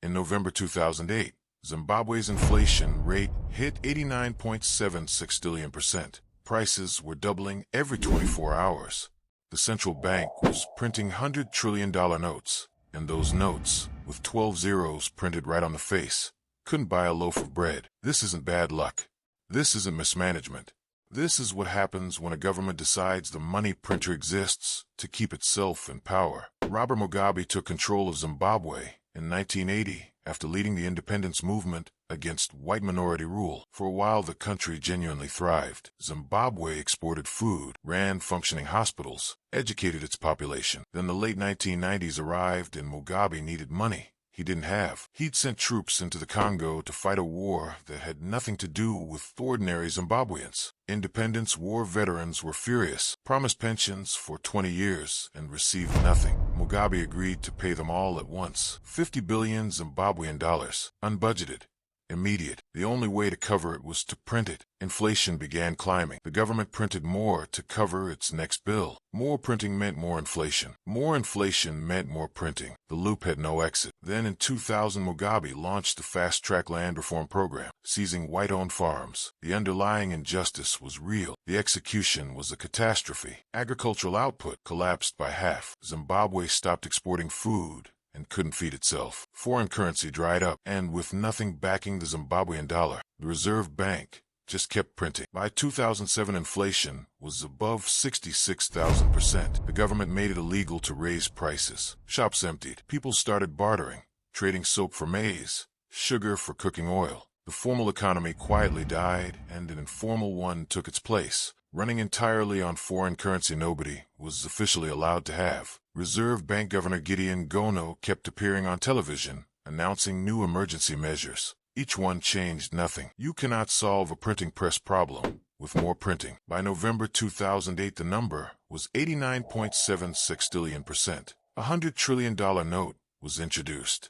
In November 2008, Zimbabwe's inflation rate hit 89.76%. Prices were doubling every 24 hours. The central bank was printing $100 trillion notes, and those notes, with 12 zeros printed right on the face, couldn't buy a loaf of bread. This isn't bad luck. This isn't mismanagement. This is what happens when a government decides the money printer exists to keep itself in power. Robert Mugabe took control of Zimbabwe in 1980 after leading the independence movement against white minority rule. For a while, the country genuinely thrived. Zimbabwe exported food, ran functioning hospitals, educated its population. Then the late 1990s arrived and Mugabe needed money he didn't have. He'd sent troops into the Congo to fight a war that had nothing to do with ordinary Zimbabweans. Independence War veterans were furious, promised pensions for 20 years, and received nothing. Mugabe agreed to pay them all at once, 50 billion Zimbabwean dollars, unbudgeted. Immediate. The only way to cover it was to print it. Inflation began climbing. The government printed more to cover its next bill. More printing meant more inflation. More inflation meant more printing. The loop had no exit. Then in 2000, Mugabe launched the fast-track land reform program, seizing white-owned farms. The underlying injustice was real. The execution was a catastrophe. Agricultural output collapsed by half. Zimbabwe stopped exporting food and couldn't feed itself. Foreign currency dried up, and with nothing backing the Zimbabwean dollar, the Reserve Bank just kept printing. By 2007, inflation was above 66,000%. The government made it illegal to raise prices. Shops emptied. People started bartering, trading soap for maize, sugar for cooking oil. The formal economy quietly died, and an informal one took its place. Running entirely on foreign currency nobody was officially allowed to have. Reserve Bank Governor Gideon Gono kept appearing on television, announcing new emergency measures. Each one changed nothing. You cannot solve a printing press problem with more printing. By November 2008, the number was 89.76 billion%. A $100 trillion note was introduced.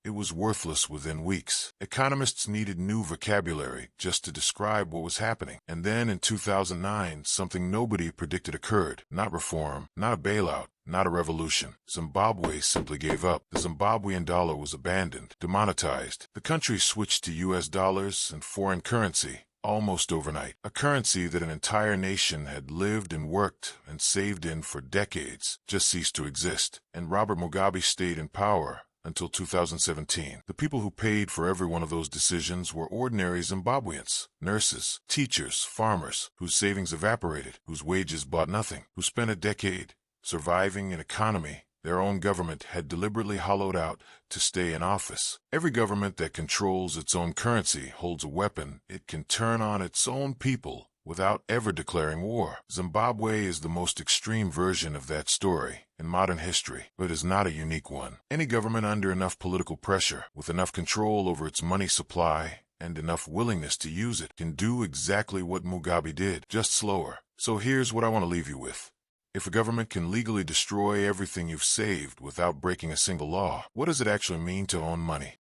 It was worthless within weeks. Economists needed new vocabulary just to describe what was happening. And then in 2009, something nobody predicted occurred. Not reform, not a bailout, not a revolution. Zimbabwe simply gave up. The Zimbabwean dollar was abandoned, demonetized. The country switched to US dollars and foreign currency almost overnight. A currency that an entire nation had lived and worked and saved in for decades just ceased to exist. And Robert Mugabe stayed in power until 2017. The people who paid for every one of those decisions were ordinary Zimbabweans, nurses, teachers, farmers, whose savings evaporated, whose wages bought nothing, who spent a decade surviving an economy their own government had deliberately hollowed out to stay in office. Every government that controls its own currency holds a weapon it can turn on its own people without ever declaring war. Zimbabwe is the most extreme version of that story in modern history, but is not a unique one. Any government under enough political pressure, with enough control over its money supply and enough willingness to use it, can do exactly what Mugabe did, just slower. So here's what I want to leave you with. If a government can legally destroy everything you've saved without breaking a single law, what does it actually mean to own money?